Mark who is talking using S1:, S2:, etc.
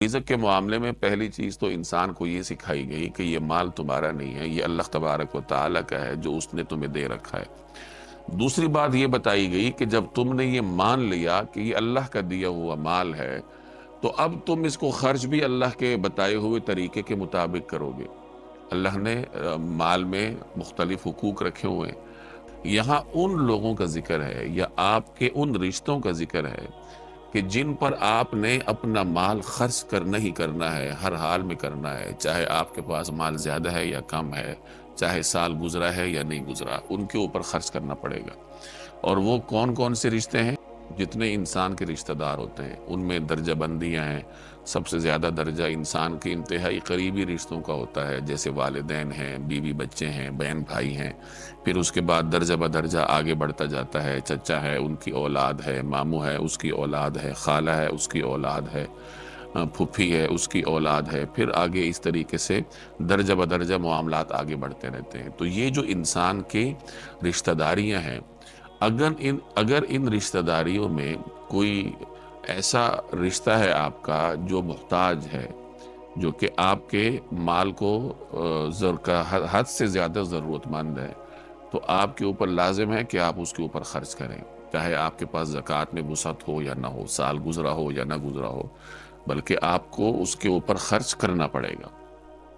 S1: رزق کے معاملے میں پہلی چیز تو انسان کو یہ سکھائی گئی کہ یہ مال تمہارا نہیں ہے، یہ اللہ تبارک و تعالیٰ کا ہے جو اس نے تمہیں دے رکھا ہے۔ دوسری بات یہ بتائی گئی کہ جب تم نے یہ مان لیا کہ یہ اللہ کا دیا ہوا مال ہے تو اب تم اس کو خرچ بھی اللہ کے بتائے ہوئے طریقے کے مطابق کرو گے۔ اللہ نے مال میں مختلف حقوق رکھے ہوئے ہیں۔ یہاں ان لوگوں کا ذکر ہے یا آپ کے ان رشتوں کا ذکر ہے کہ جن پر آپ نے اپنا مال خرچ کرنا ہی کرنا ہے، ہر حال میں کرنا ہے، چاہے آپ کے پاس مال زیادہ ہے یا کم ہے، چاہے سال گزرا ہے یا نہیں گزرا، ان کے اوپر خرچ کرنا پڑے گا۔ اور وہ کون کون سے رشتے ہیں؟ جتنے انسان کے رشتہ دار ہوتے ہیں ان میں درجہ بندیاں ہیں۔ سب سے زیادہ درجہ انسان کے انتہائی قریبی رشتوں کا ہوتا ہے، جیسے والدین ہیں، بیوی بچے ہیں، بہن بھائی ہیں۔ پھر اس کے بعد درجہ بدرجہ آگے بڑھتا جاتا ہے، چچا ہے ان کی اولاد ہے، ماموں ہے اس کی اولاد ہے، خالہ ہے اس کی اولاد ہے، پھپھی ہے اس کی اولاد ہے، پھر آگے اس طریقے سے درجہ بدرجہ معاملات آگے بڑھتے رہتے ہیں۔ تو یہ جو انسان کے رشتہ داریاں ہیں، اگر ان رشتہ داریوں میں کوئی ایسا رشتہ ہے آپ کا جو محتاج ہے، جو کہ آپ کے مال کو حد سے زیادہ ضرورت مند ہے، تو آپ کے اوپر لازم ہے کہ آپ اس کے اوپر خرچ کریں، چاہے آپ کے پاس زکوٰۃ میں وسعت ہو یا نہ ہو، سال گزرا ہو یا نہ گزرا ہو، بلکہ آپ کو اس کے اوپر خرچ کرنا پڑے گا۔